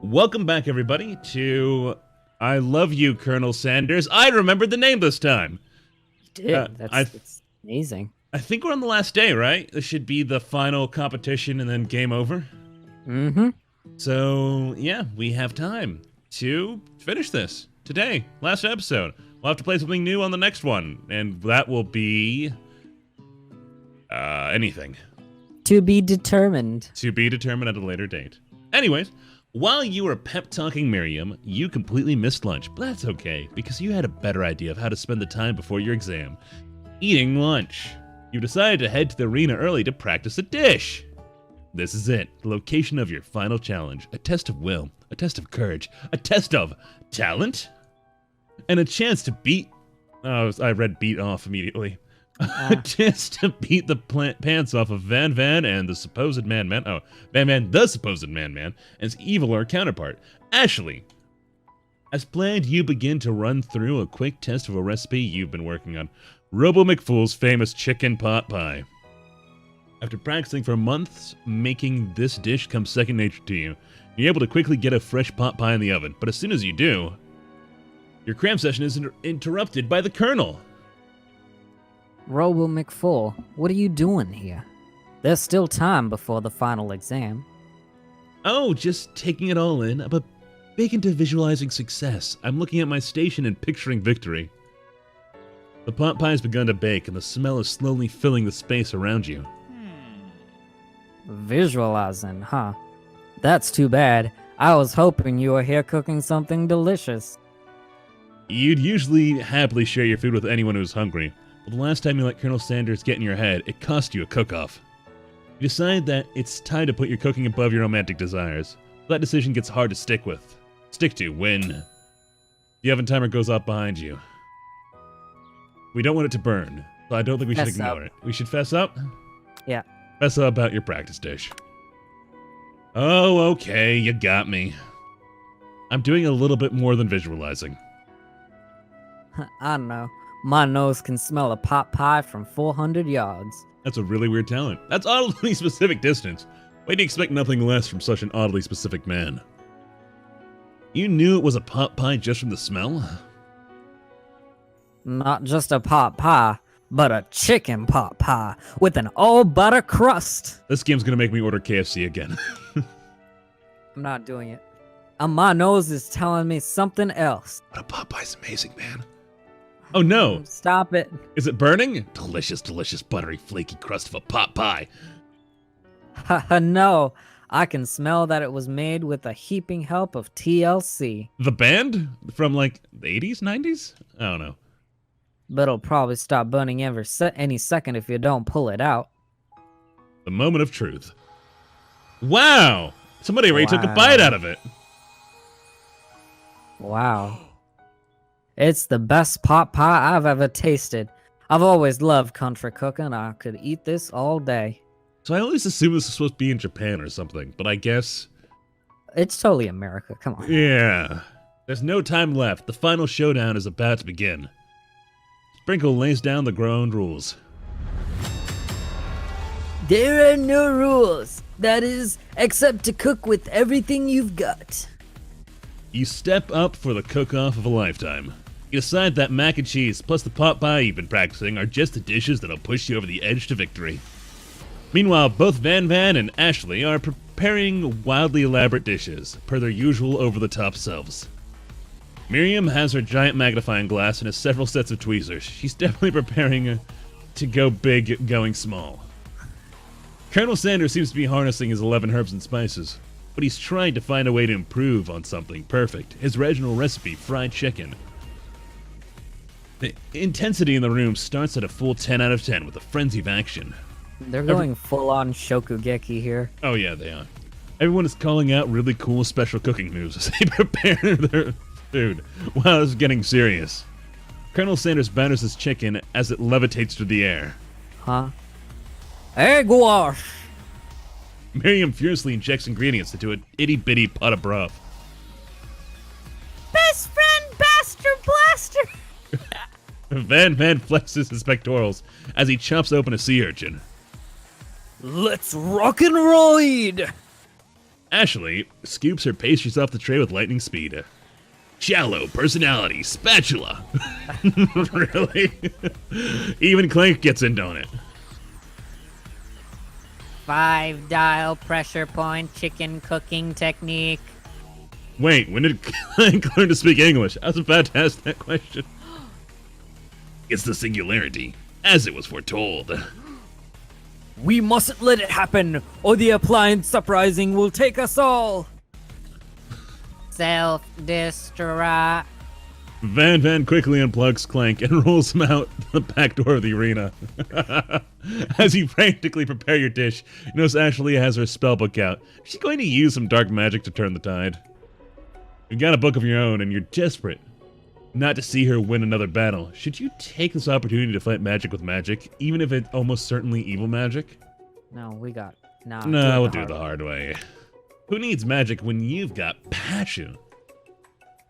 Welcome back, everybody, to I Love You, Colonel Sanders. I remembered the name this time. You did. That's amazing. I think we're on the last day, right? This should be the final competition and then game over. Mm-hmm. So, yeah, we have time to finish this today. Last episode. We'll have to play something new on the next one, and that will be... anything. To be determined. To be determined at a later date. Anyways, while you were pep-talking Miriam, you completely missed lunch, but that's okay, because you had a better idea of how to spend the time before your exam. Eating lunch. You decided to head to the arena early to practice a dish. This is it, the location of your final challenge. A test of will, a test of courage, a test of talent, and a chance to beat... Oh, I read beat off immediately. A chance to beat the pants off of Van Van and the supposed Man-Man. Oh, Van Van, the supposed Man-Man, and his eviler counterpart, Ashley. As planned, you begin to run through a quick test of a recipe you've been working on. Robo McFool's famous chicken pot pie. After practicing for months, making this dish comes second nature to you. You're able to quickly get a fresh pot pie in the oven, but as soon as you do, your cram session is interrupted by the Colonel. Robo McFull, what are you doing here? There's still time before the final exam. Oh, just taking it all in. I'm big into visualizing success. I'm looking at my station and picturing victory. The pot pie has begun to bake, and the smell is slowly filling the space around you. Visualizing, huh? That's too bad. I was hoping you were here cooking something delicious. You'd usually happily share your food with anyone who's hungry, but the last time you let Colonel Sanders get in your head, it cost you a cook-off. You decide that it's time to put your cooking above your romantic desires. That decision gets hard to stick to when the oven timer goes off behind you. We don't want it to burn, so I don't think we should ignore it. We should fess up? Yeah. Fess up about your practice dish. Oh, okay, you got me. I'm doing a little bit more than visualizing. I don't know. My nose can smell a pot pie from 400 yards. That's a really weird talent. That's oddly specific distance. Why do you expect nothing less from such an oddly specific man? You knew it was a pot pie just from the smell? Not just a pot pie, but a chicken pot pie with an all-butter crust. This game's gonna make me order KFC again. I'm not doing it. And my nose is telling me something else. But a pot pie's amazing, man. Oh no! Stop it. Is it burning? Delicious, delicious, buttery, flaky crust of a pot pie. Haha, no. I can smell that it was made with a heaping help of TLC. The band? From like the 80s, 90s? I don't know. But it'll probably stop burning any second if you don't pull it out. The moment of truth. Wow! Somebody already took a bite out of it. Wow. It's the best pot pie I've ever tasted. I've always loved country cooking. I could eat this all day. So I always assumed this was supposed to be in Japan or something, but I guess... It's totally America, come on. Yeah. There's no time left. The final showdown is about to begin. Sprinkle lays down the ground rules. There are no rules. That is, except to cook with everything you've got. You step up for the cook-off of a lifetime. You decide that mac and cheese plus the pot pie you've been practicing are just the dishes that'll push you over the edge to victory. Meanwhile, both Van Van and Ashley are preparing wildly elaborate dishes, per their usual over-the-top selves. Miriam has her giant magnifying glass and has several sets of tweezers. She's definitely preparing to go big, going small. Colonel Sanders seems to be harnessing his 11 herbs and spices, but he's trying to find a way to improve on something perfect. His original recipe, fried chicken. The intensity in the room starts at a full 10 out of 10 with a frenzy of action. They're going full-on Shokugeki here. Oh yeah, they are. Everyone is calling out really cool special cooking moves as they prepare their food. Wow, this is getting serious. Colonel Sanders batters his chicken as it levitates through the air. Huh? Egg wash! Miriam furiously injects ingredients into an itty-bitty pot of broth. Best friend, Bastard Blaster! Van Van flexes his pectorals as he chops open a sea urchin. Let's rock and ride! Ashley scoops her pastries off the tray with lightning speed. Shallow personality spatula. Really? Even Clank gets in on it. 5-dial pressure point chicken cooking technique. Wait, when did Clank learn to speak English? I was about to ask that question. It's the singularity, as it was foretold. We mustn't let it happen, or the appliance uprising will take us all. Self-destruct. Van quickly unplugs Clank and rolls him out the back door of the arena. As you frantically prepare your dish, you notice Ashley has her spellbook out. She's going to use some dark magic to turn the tide. You've got a book of your own, and you're desperate not to see her win another battle. Should you take this opportunity to fight magic with magic, even if it's almost certainly evil magic? No, we'll do it the hard way. Who needs magic when you've got passion?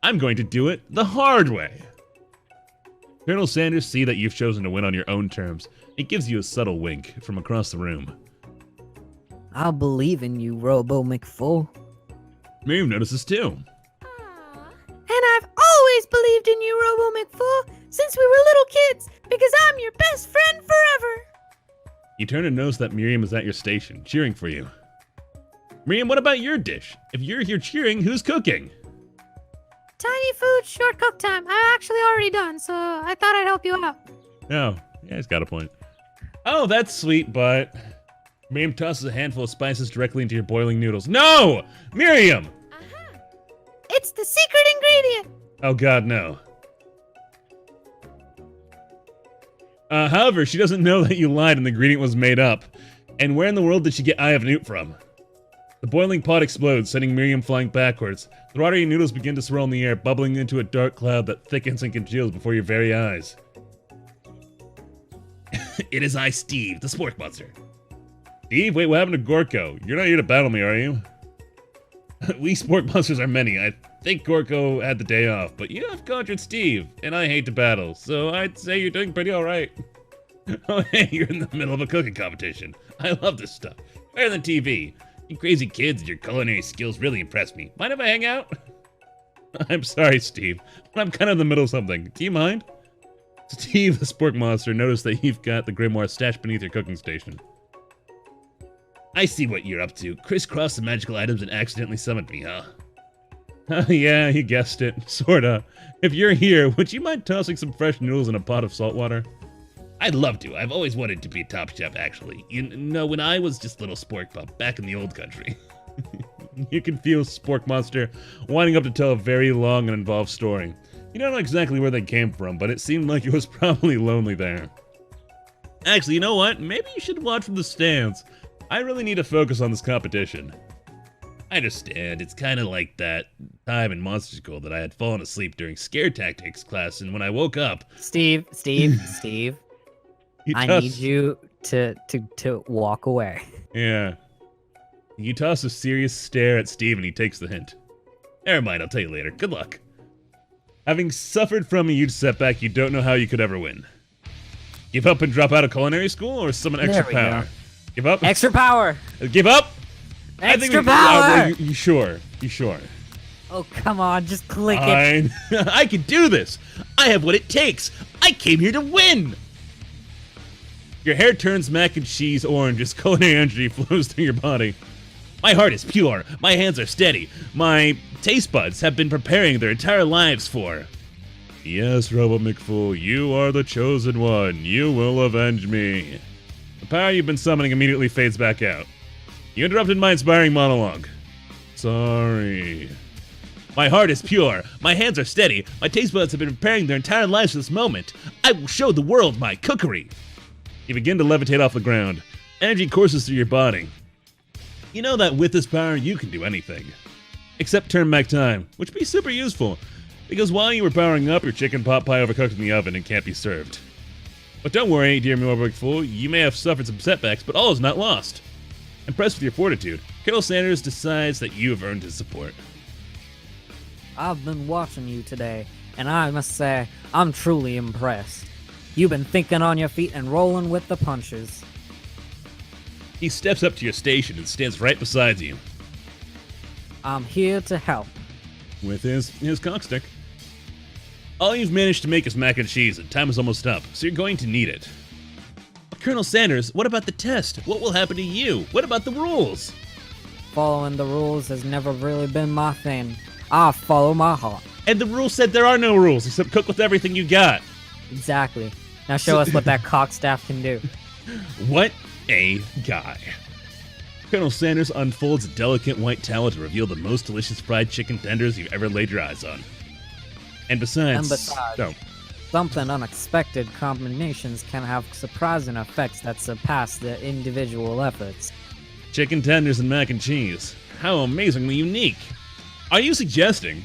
I'm going to do it the hard way. Colonel Sanders sees that you've chosen to win on your own terms. It gives you a subtle wink from across the room. I'll believe in you, Robo McFull. Miriam notices too. And I've always believed in you, Robo McFull, since we were little kids, because I'm your best friend forever. You turn and notice that Miriam is at your station, cheering for you. Miriam, what about your dish? If you're here cheering, who's cooking? Tiny food, short cook time. I'm actually already done, so I thought I'd help you out. Oh, yeah, he's got a point. Oh, that's sweet, but... Miriam tosses a handful of spices directly into your boiling noodles. No! Miriam! It's the secret ingredient. Oh god, no. However, she doesn't know that you lied and the ingredient was made up. And where in the world did she get Eye of Newt from? The boiling pot explodes, sending Miriam flying backwards. The watery noodles begin to swirl in the air, bubbling into a dark cloud that thickens and congeals before your very eyes. It is I, Steve, the sport monster. Steve, wait, what happened to Gorko? You're not here to battle me, are you? We sport monsters are many. I think Gorko had the day off, but you have conjured Steve, and I hate to battle, so I'd say you're doing pretty alright. Oh hey, you're in the middle of a cooking competition. I love this stuff. Better than TV. You crazy kids and your culinary skills really impress me. Mind if I hang out? I'm sorry, Steve, but I'm kind of in the middle of something. Do you mind? Steve, the spork monster, noticed that you've got the grimoire stashed beneath your cooking station. I see what you're up to. Crisscross the magical items and accidentally summoned me, huh? Yeah, you guessed it. Sorta. If you're here, would you mind tossing some fresh noodles in a pot of salt water? I'd love to. I've always wanted to be a top chef, actually. You know, when I was just little spork pup back in the old country. You can feel Spork Monster winding up to tell a very long and involved story. You don't know exactly where they came from, but it seemed like it was probably lonely there. Actually, you know what? Maybe you should watch from the stands. I really need to focus on this competition. I understand. It's kind of like that time in Monster School that I had fallen asleep during scare tactics class, and when I woke up... Steve. I need you to walk away. Yeah. You toss a serious stare at Steve and he takes the hint. Never mind, I'll tell you later. Good luck. Having suffered from a huge setback, you don't know how you could ever win. Give up and drop out of culinary school or summon extra power? Go. Give up? Extra power! Give up? Extra power! You sure? You sure? Oh, come on, just click it. I can do this! I have what it takes! I came here to win! Your hair turns mac and cheese orange as culinary energy flows through your body. My heart is pure, my hands are steady, my taste buds have been preparing their entire lives for... Yes, Robo McFool, you are the chosen one. You will avenge me. The power you've been summoning immediately fades back out. You interrupted my inspiring monologue. Sorry. My heart is pure, my hands are steady, my taste buds have been preparing their entire lives for this moment. I will show the world my cookery. You begin to levitate off the ground. Energy courses through your body. You know that with this power, you can do anything. Except turn back time, which would be super useful, because while you were powering up, your chicken pot pie overcooked in the oven and can't be served. But don't worry, dear Milberg Fool, you may have suffered some setbacks, but all is not lost. Impressed with your fortitude, Colonel Sanders decides that you have earned his support. I've been watching you today, and I must say, I'm truly impressed. You've been thinking on your feet and rolling with the punches. He steps up to your station and stands right beside you. I'm here to help. With his cockstick. All you've managed to make is mac and cheese, and time is almost up, so you're going to need it. Colonel Sanders, what about the test? What will happen to you? What about the rules? Following the rules has never really been my thing. I follow my heart. And the rules said there are no rules, except cook with everything you got. Exactly. Now show us what that cockstaff can do. What a guy. Colonel Sanders unfolds a delicate white towel to reveal the most delicious fried chicken tenders you've ever laid your eyes on. And besides, oh, Something unexpected combinations can have surprising effects that surpass their individual efforts. chicken tenders and mac and cheese. How amazingly unique. Are you suggesting?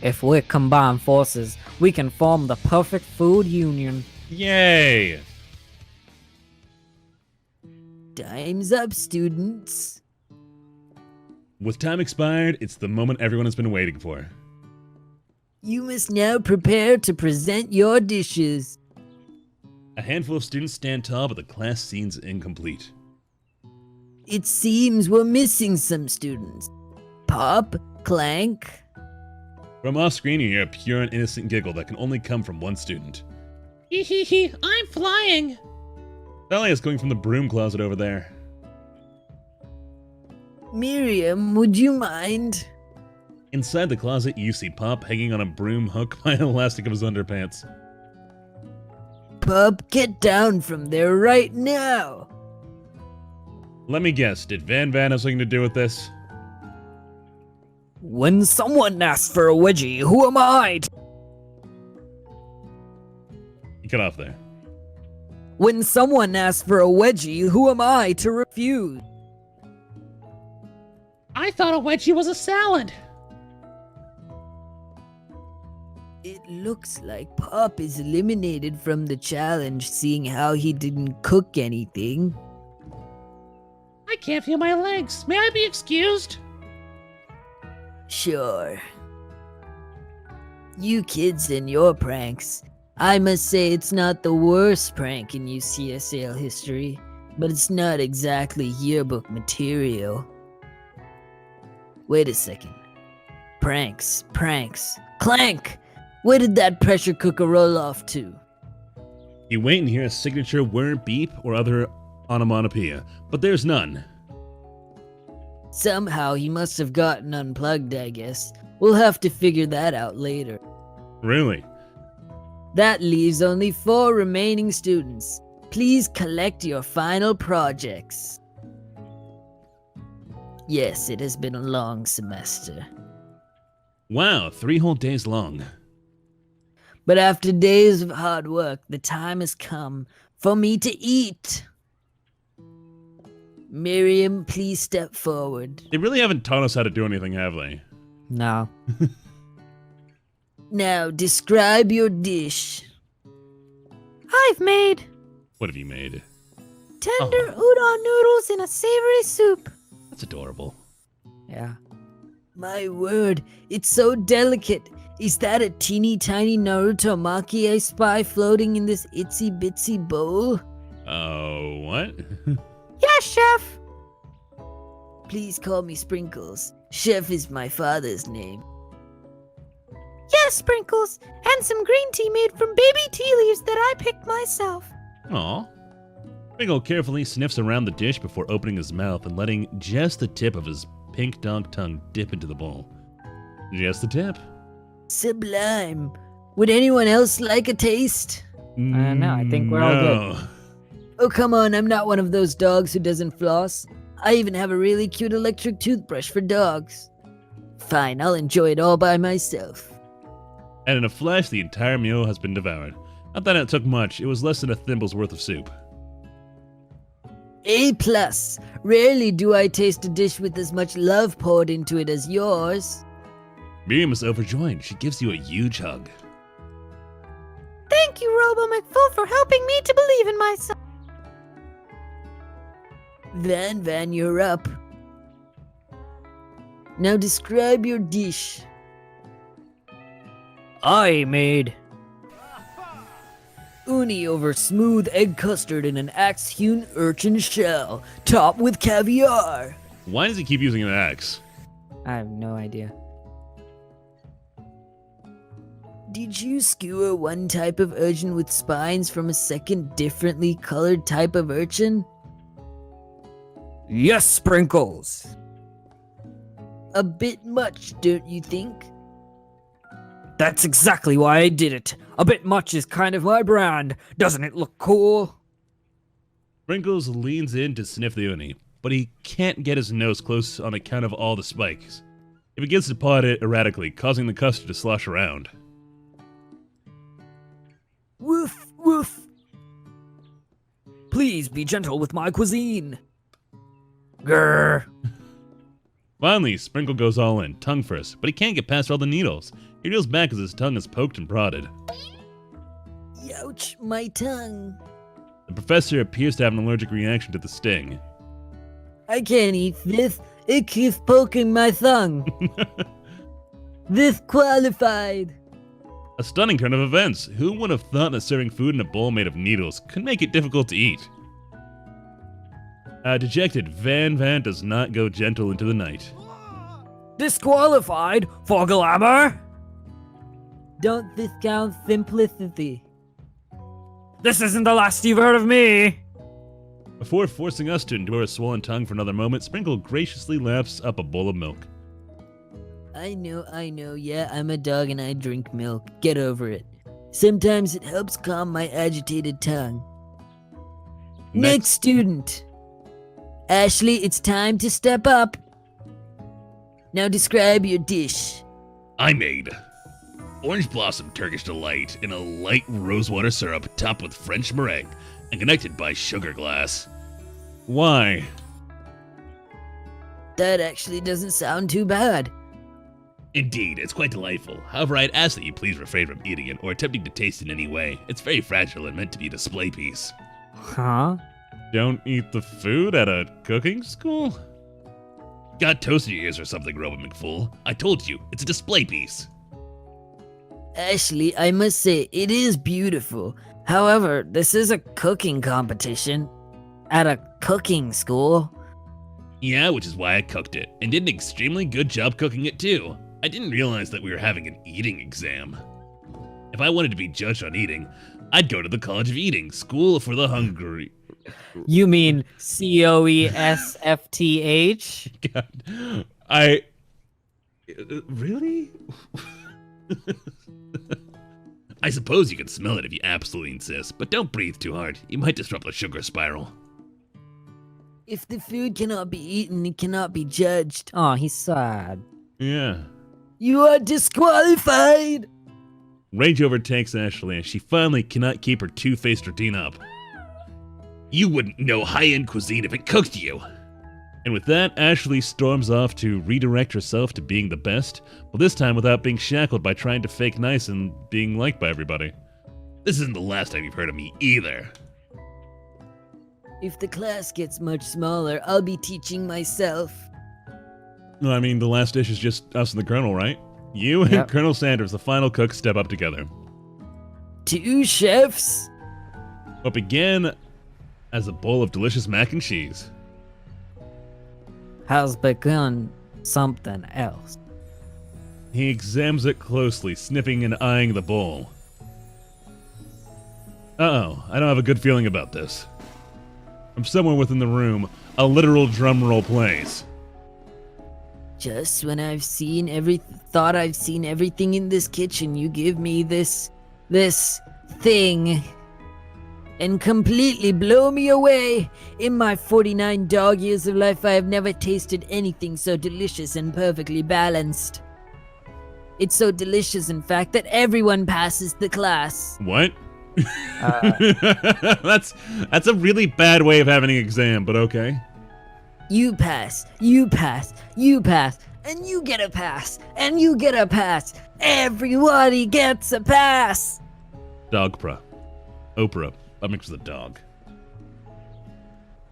If we combine forces, we can form the perfect food union. Yay! Time's up, students. With time expired, it's the moment everyone has been waiting for. You must now prepare to present your dishes. A handful of students stand tall, but the class seems incomplete. It seems we're missing some students. Pop, Clank. From off screen, you hear a pure and innocent giggle that can only come from one student. Hee hee hee, I'm flying! Sally is coming from the broom closet over there. Miriam, would you mind? Inside the closet, you see Pop hanging on a broom hook by an elastic of his underpants. Pop, get down from there right now. Let me guess, did Van have something to do with this? When someone asks for a wedgie, who am I? You cut off there. When someone asks for a wedgie, who am I to refuse? I thought a wedgie was a salad. It looks like Pop is eliminated from the challenge, seeing how he didn't cook anything. I can't feel my legs. May I be excused? Sure. You kids and your pranks. I must say it's not the worst prank in UCSAL history, but it's not exactly yearbook material. Wait a second. Pranks. Clank! Where did that pressure cooker roll off to? You wait and hear a signature whir, beep, or other onomatopoeia, but there's none. Somehow he must have gotten unplugged, I guess. We'll have to figure that out later. Really? That leaves only 4 remaining students. Please collect your final projects. Yes, it has been a long semester. Wow, 3 whole days long. But after days of hard work, the time has come for me to eat. Miriam, please step forward. They really haven't taught us how to do anything, have they? No. Now, describe your dish. I've made What have you made? tender udon noodles in a savory soup. That's adorable. Yeah. My word, it's so delicate. Is that a teeny tiny Naruto Maki I spy floating in this itsy bitsy bowl? Oh, what? Yes, chef. Please call me Sprinkles. Chef is my father's name. Yes, Sprinkles. And some green tea made from baby tea leaves that I picked myself. Aw. Sprinkle carefully sniffs around the dish before opening his mouth and letting just the tip of his pink dog tongue dip into the bowl. Just the tip. Sublime. Would anyone else like a taste? No, I think we're all good. No. Oh, come on, I'm not one of those dogs who doesn't floss. I even have a really cute electric toothbrush for dogs. Fine, I'll enjoy it all by myself. And in a flash, the entire meal has been devoured. Not that it took much, it was less than a thimble's worth of soup. A+. Rarely do I taste a dish with as much love poured into it as yours. Miriam is overjoyed. She gives you a huge hug. Thank you, Robo McFull, for helping me to believe in myself. Van, you're up. Now describe your dish. I made Uni over smooth egg custard in an axe-hewn urchin shell, topped with caviar. Why does he keep using an axe? I have no idea. Did you skewer one type of urchin with spines from a second differently colored type of urchin? Yes, Sprinkles! A bit much, don't you think? That's exactly why I did it. A bit much is kind of my brand. Doesn't it look cool? Sprinkles leans in to sniff the uni, but he can't get his nose close on account of all the spikes. He begins to paw at it erratically, causing the custard to slosh around. Woof, woof. Please be gentle with my cuisine. Grr. Finally, Sprinkle goes all in, tongue first, but he can't get past all the needles. He reels back as his tongue is poked and prodded. Ouch, my tongue. The professor appears to have an allergic reaction to the sting. I can't eat this. It keeps poking my tongue. Disqualified. A stunning turn of events. Who would have thought that serving food in a bowl made of needles could make it difficult to eat? Dejected, Van does not go gentle into the night. Disqualified for glamour? Don't discount simplicity. This isn't the last you've heard of me. Before forcing us to endure a swollen tongue for another moment, Sprinkle graciously laps up a bowl of milk. I know, yeah, I'm a dog and I drink milk. Get over it. Sometimes it helps calm my agitated tongue. Next student. Ashley, it's time to step up. Now describe your dish. I made orange blossom Turkish delight in a light rosewater syrup topped with French meringue and connected by sugar glass. Why? That actually doesn't sound too bad. Indeed, it's quite delightful. However, I'd ask that you please refrain from eating it or attempting to taste it in any way. It's very fragile and meant to be a display piece. Huh? Don't eat the food at a cooking school? Got toast in your ears or something, Robot McFool. I told you, it's a display piece. Ashley, I must say, it is beautiful. However, this is a cooking competition. At a cooking school. Yeah, which is why I cooked it, and did an extremely good job cooking it too. I didn't realize that we were having an eating exam. If I wanted to be judged on eating, I'd go to the College of Eating, School for the Hungry. You mean COESFTH? God, really? I suppose you can smell it if you absolutely insist, but don't breathe too hard. You might disrupt the sugar spiral. If the food cannot be eaten, it cannot be judged. Oh, he's sad. Yeah. You are disqualified! Rage overtakes Ashley, and she finally cannot keep her two-faced routine up. You wouldn't know high-end cuisine if it cooked you! And with that, Ashley storms off to redirect herself to being the best, but this time without being shackled by trying to fake nice and being liked by everybody. This isn't the last time you've heard of me either. If the class gets much smaller, I'll be teaching myself. No, I mean, the last dish is just us and the Colonel, right? You and Yep. Colonel Sanders, the final cook, step up together. 2 chefs? What began as a bowl of delicious mac and cheese Has begun something else. He examines it closely, sniffing and eyeing the bowl. Uh-oh, I don't have a good feeling about this. From somewhere within the room, a literal drum roll plays. Just when I've seen thought I've seen everything in this kitchen, you give me this thing and completely blow me away. In my 49 dog years of life, I have never tasted anything so delicious and perfectly balanced. It's so delicious, in fact, that everyone passes the class. What? That's a really bad way of having an exam, but okay. You pass, you pass, you pass, and you get a pass, and you get a pass. Everybody gets a pass. Dogpra. Oprah. That mixed with a dog.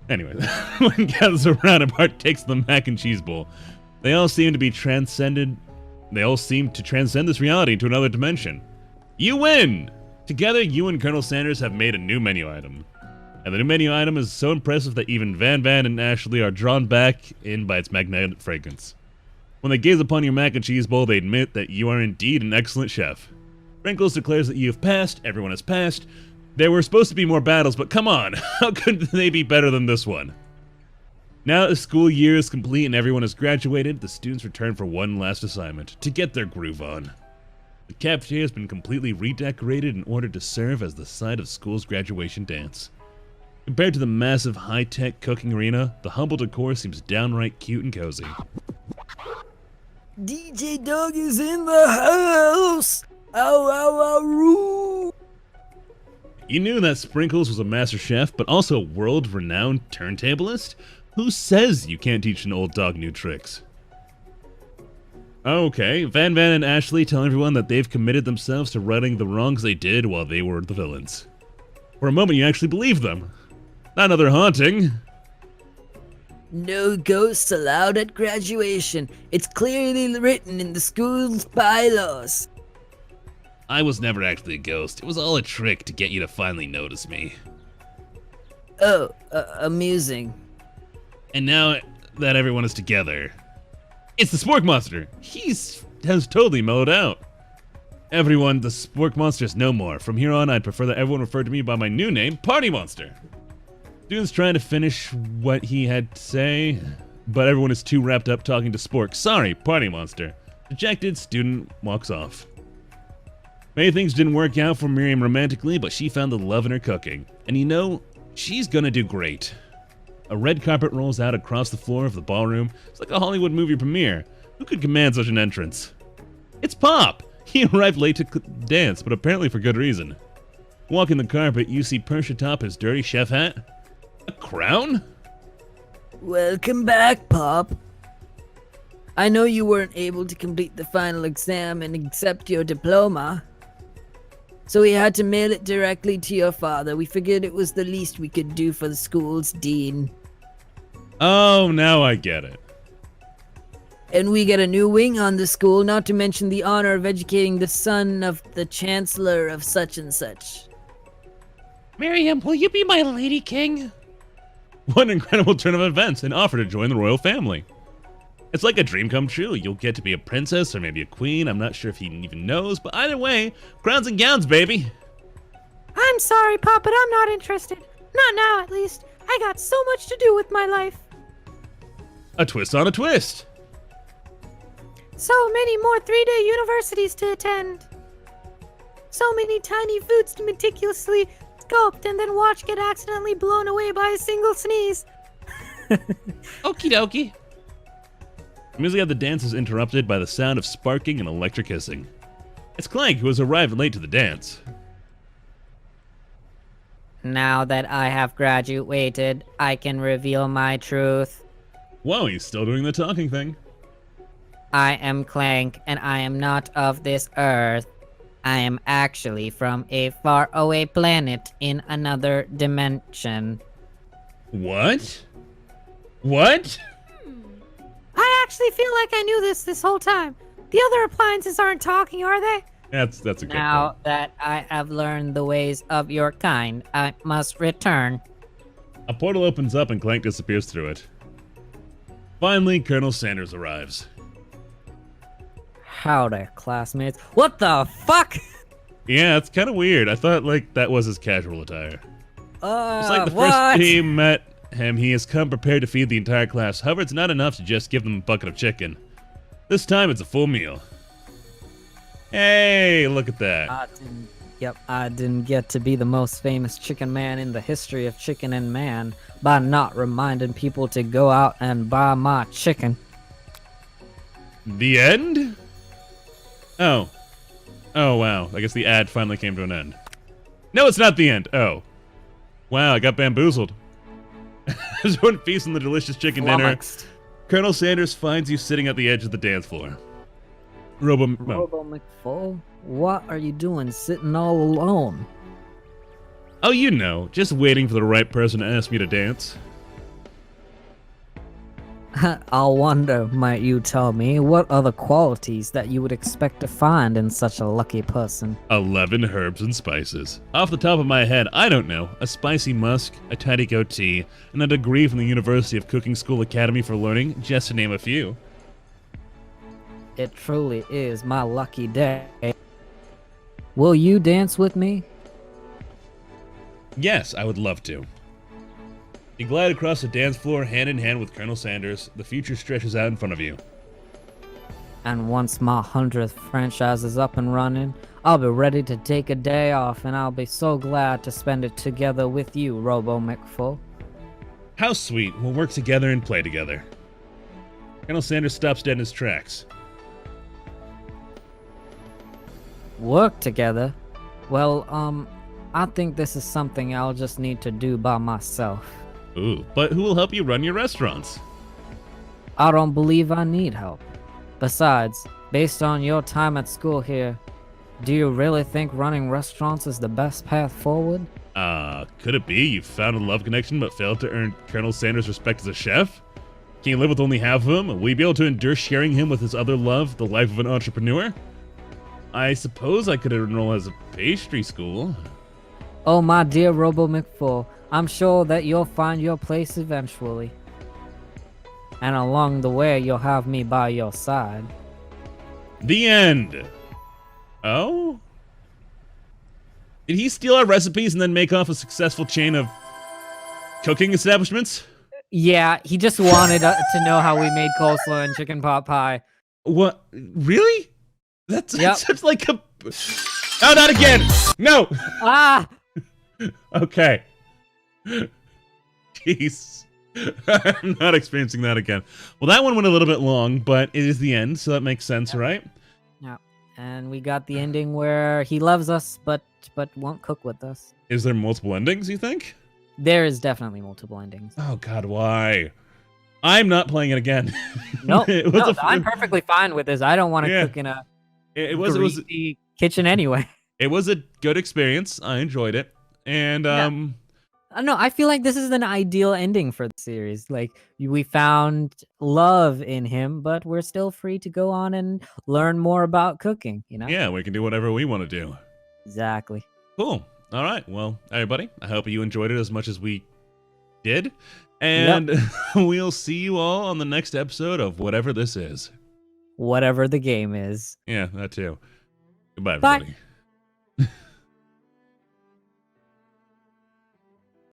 Anyway, everyone gathers around and partakes of the mac and cheese bowl. They all seem to transcend this reality into another dimension. You win! Together, you and Colonel Sanders have made a new menu item. And the new menu item is so impressive that even Van and Ashley are drawn back in by its magnetic fragrance. When they gaze upon your mac and cheese bowl, they admit that you are indeed an excellent chef. Sprinkles declares that you have passed, everyone has passed. There were supposed to be more battles, but come on, how could they be better than this one? Now that the school year is complete and everyone has graduated, the students return for one last assignment, to get their groove on. The cafeteria has been completely redecorated in order to serve as the site of school's graduation dance. Compared to the massive high-tech cooking arena, the humble decor seems downright cute and cozy. DJ Dog is in the house! Ow, ow, ow, roo! You knew that Sprinkles was a master chef, but also a world-renowned turntablist? Who says you can't teach an old dog new tricks? Okay, Van and Ashley tell everyone that they've committed themselves to righting the wrongs they did while they were the villains. For a moment you actually believe them. Not another haunting. No ghosts allowed at graduation. It's clearly written in the school's bylaws. I was never actually a ghost. It was all a trick to get you to finally notice me. Oh, amusing. And now that everyone is together, it's the Spork Monster. Has totally mellowed out. Everyone, the Spork Monster is no more. From here on, I'd prefer that everyone refer to me by my new name, Party Monster. Students trying to finish what he had to say, but everyone is too wrapped up talking to Spork. Sorry, Party Monster. Dejected, student walks off. Many things didn't work out for Miriam romantically, but she found the love in her cooking. And you know, she's gonna do great. A red carpet rolls out across the floor of the ballroom. It's like a Hollywood movie premiere. Who could command such an entrance? It's Pop! He arrived late to dance, but apparently for good reason. Walking the carpet, you see perched atop his dirty chef hat. A crown? Welcome back, Pop. I know you weren't able to complete the final exam and accept your diploma. So we had to mail it directly to your father. We figured it was the least we could do for the school's dean. Oh, now I get it. And we get a new wing on the school, not to mention the honor of educating the son of the chancellor of such and such. Miriam, will you be my lady king? What an incredible turn of events, and offer to join the royal family. It's like a dream come true. You'll get to be a princess or maybe a queen. I'm not sure if he even knows, but either way, crowns and gowns, baby. I'm sorry, Pop, but I'm not interested. Not now, at least. I got so much to do with my life. A twist on a twist. So many more 3-day universities to attend. So many tiny foods to meticulously sculpt and then watch get accidentally blown away by a single sneeze. Okie dokie. The music of the dance is interrupted by the sound of sparking and electric hissing. It's Clank, who has arrived late to the dance. Now that I have graduated, I can reveal my truth. Whoa, he's still doing the talking thing. I am Clank, and I am not of this earth. I am actually from a faraway planet in another dimension. What? What? I actually feel like I knew this whole time. The other appliances aren't talking, are they? That's a good Now point. that I have learned the ways of your kind, I must return. A portal opens up and Clank disappears through it. Finally, Colonel Sanders arrives. Howdy, classmates. What the fuck? Yeah, it's kind of weird. I thought, like, that was his casual attire. It's like the what? first team met him, he has come prepared to feed the entire class. However, it's not enough to just give them a bucket of chicken. This time, it's a full meal. Hey, look at that. I didn't get to be the most famous chicken man in the history of chicken and man by not reminding people to go out and buy my chicken. The end? Oh. Oh, wow. I guess the ad finally came to an end. No, it's not the end. Oh. Wow, I got bamboozled. As one feasts on the delicious chicken dinner, Flummoxed. Colonel Sanders finds you sitting at the edge of the dance floor. Robo McFall, what are you doing sitting all alone? Oh, you know, just waiting for the right person to ask me to dance. I'll wonder, might you tell me, what are the qualities that you would expect to find in such a lucky person? 11 herbs and spices. Off the top of my head, I don't know. A spicy musk, a tidy goatee, and a degree from the University of Cooking School Academy for Learning, just to name a few. It truly is my lucky day. Will you dance with me? Yes, I would love to. You glide across the dance floor hand in hand with Colonel Sanders. The future stretches out in front of you. And once my 100th franchise is up and running, I'll be ready to take a day off, and I'll be so glad to spend it together with you, Robo McFull. How sweet. We'll work together and play together. Colonel Sanders stops dead in his tracks. Work together? Well, I think this is something I'll just need to do by myself. Ooh, but who will help you run your restaurants? I don't believe I need help. Besides, based on your time at school here, do you really think running restaurants is the best path forward? Could it be you found a love connection but failed to earn Colonel Sanders' respect as a chef? Can you live with only half of him? Will you be able to endure sharing him with his other love, the life of an entrepreneur? I suppose I could enroll as a pastry school. Oh, my dear Robo McFull, I'm sure that you'll find your place eventually. And along the way, you'll have me by your side. The end. Oh? Did he steal our recipes and then make off a successful chain of cooking establishments? Yeah, he just wanted to know how we made coleslaw and chicken pot pie. What? Really? That's Yep. such like a... Oh, not again! No! Ah! Okay. Jeez. I'm not experiencing that again. Well, that one went a little bit long, but it is the end, so that makes sense, right? Yeah. And we got the ending where he loves us, but won't cook with us. Is there multiple endings, you think? There is definitely multiple endings. Oh, God, why? I'm not playing it again. No, It was no, a- I'm perfectly fine with this. I don't want to Yeah. cook in a It was greasy kitchen anyway. it was a good experience. I enjoyed it. And No, I feel like this is an ideal ending for the series. Like, we found love in him, but we're still free to go on and learn more about cooking, you know? yeah, we can do whatever we want to do. Exactly. Cool. All right. Well, everybody, I hope you enjoyed it as much as we did. And we'll see you all on the next episode of whatever this is. Whatever the game is. Yeah, that too. Goodbye, Bye. everybody.